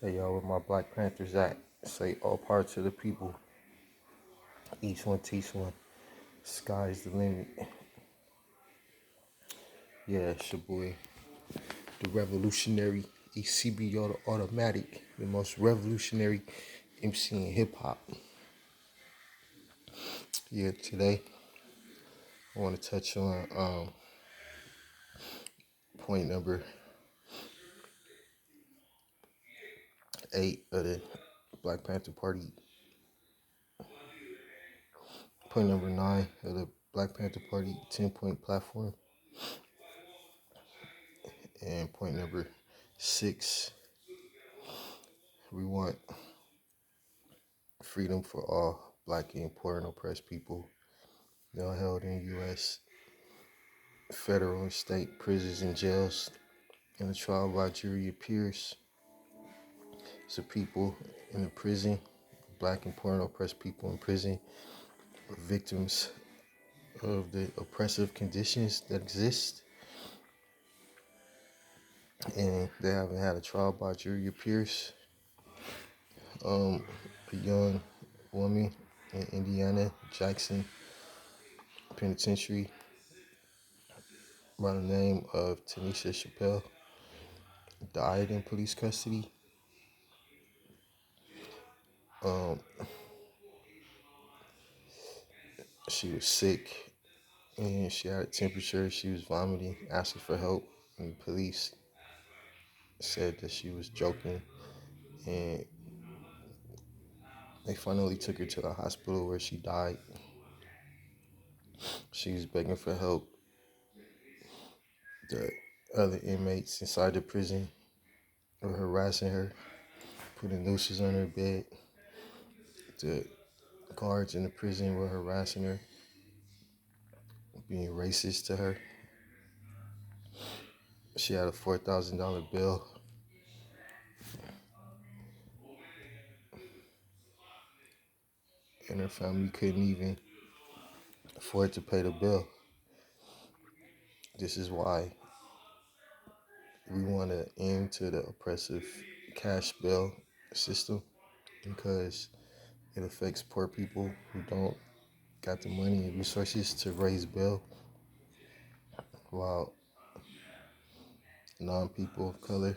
Hey y'all, where my Black Panthers at? Say all parts of the people. Each one teach one. Sky's the limit. Yeah, it's your boy, the revolutionary Eseibio the automatic, the most revolutionary MC in hip hop. Yeah, today I want to touch on point number 8 of the Black Panther Party. Point number 9 of the Black Panther Party 10-point platform. And point number 6, we want freedom for all Black and poor and oppressed people now held in U.S. federal and state prisons and jails in a trial by jury of peers. So people in the prison, Black and poor and oppressed people in prison, are victims of the oppressive conditions that exist, and they haven't had a trial by jury of peers. A young woman in Indiana, Jackson Penitentiary, by the name of Tanisha Chapelle, died in police custody. She was sick and she had a temperature. She was vomiting, asking for help, and the police said that she was joking, and they finally took her to the hospital where she died. She was begging for help. The other inmates inside the prison were harassing her, putting nooses on her bed. The guards in the prison were harassing her, being racist to her. She had a $4,000 bill, and her family couldn't even afford to pay the bill. This is why we want to end to the oppressive cash bail system, because it affects poor people who don't got the money and resources to raise bail, while non-people of color,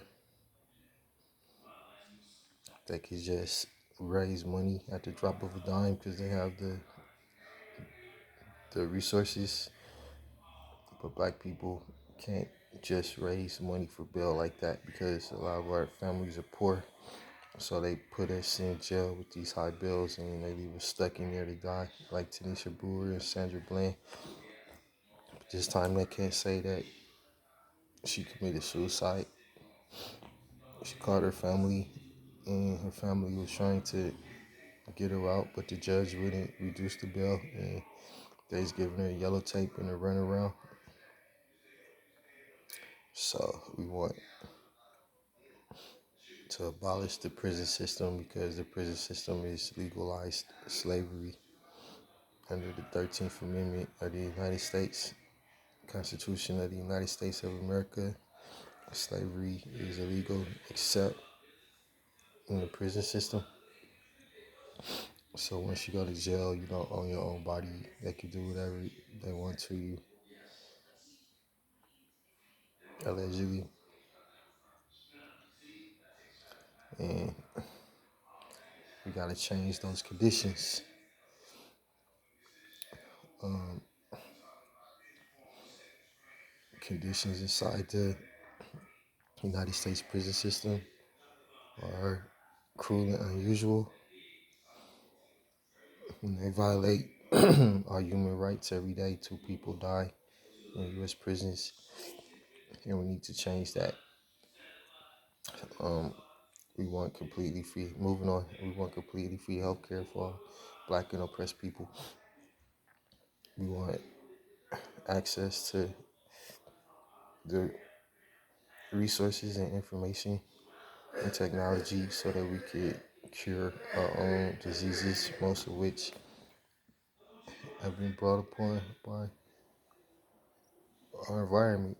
they could just raise money at the drop of a dime because they have the resources. But Black people can't just raise money for bail like that because a lot of our families are poor. So they put us in jail with these high bills and they leave us stuck in there to die, like Tanisha Brewer and Sandra Bland. But this time they can't say that she committed suicide. She called her family, and her family was trying to get her out, but the judge wouldn't reduce the bail, and they was giving her yellow tape and a runaround. So we want to abolish the prison system because the prison system is legalized slavery under the 13th Amendment of the United States Constitution of the United States of America. Slavery is illegal except in the prison system. So once you go to jail, you don't own your own body. They can do whatever they want to you, allegedly. And we got to change those conditions. Conditions inside the United States prison system are cruel and unusual. And they violate our human rights every day. 2 people die in U.S. prisons, and we need to change that. We want completely free, moving on, we want completely free healthcare for all Black and oppressed people. We want access to the resources and information and technology so that we could cure our own diseases, most of which have been brought upon by our environment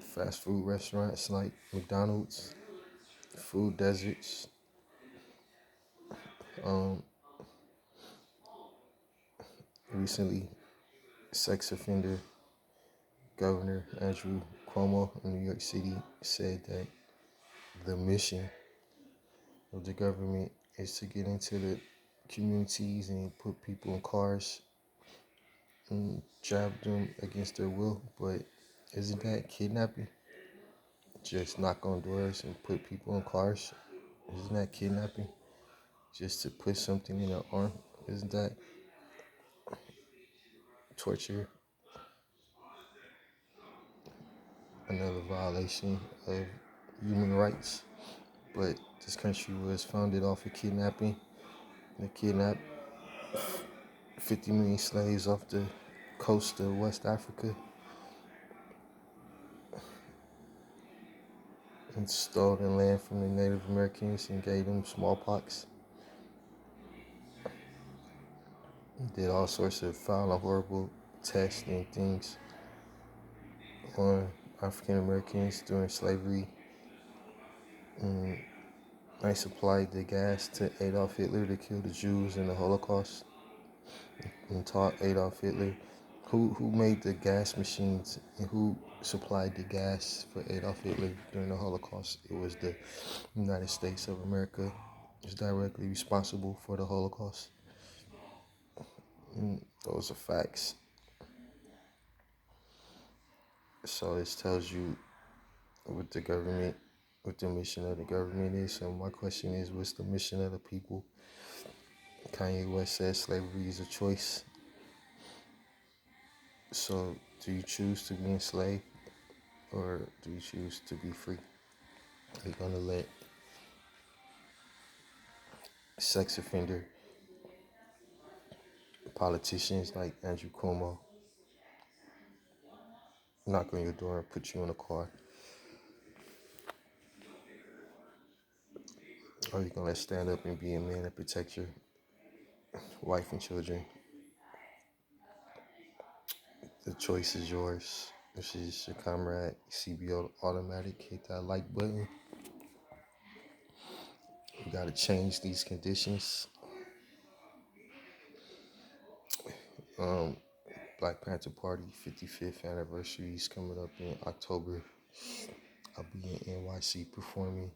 fast food restaurants like McDonald's, food deserts. Um, Recently, sex offender Governor Andrew Cuomo in New York City said that the mission of the government is to get into the communities and put people in cars and trap them against their will. But isn't that kidnapping? Just knock on doors and put people in cars. Isn't that kidnapping? Just to put something in their arm. Isn't that torture? Another violation of human rights. But this country was founded off of kidnapping. They kidnapped 50 million slaves off the coast of West Africa and stole the land from the Native Americans and gave them smallpox. Did all sorts of foul and horrible tests and things on African Americans during slavery. And they supplied the gas to Adolf Hitler to kill the Jews in the Holocaust and taught Adolf Hitler who made the gas machines and who supplied the gas for Adolf Hitler during the Holocaust. It was the United States of America. Is directly responsible for the Holocaust. And those are facts. So this tells you what the government, what the mission of the government is. So my question is, what's the mission of the people? Kanye West says slavery is a choice. So do you choose to be enslaved or do you choose to be free? Are you gonna let sex offender politicians like Andrew Cuomo knock on your door and put you in a car? Or are you gonna stand up and be a man and protect your wife and children? The choice is yours. This is your comrade, Eseibio Automatic. Hit that like button. We gotta change these conditions. Black Panther Party 55th anniversary is coming up in October. I'll be in NYC performing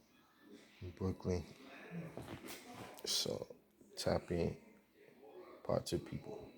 in Brooklyn. So tap in, part to people.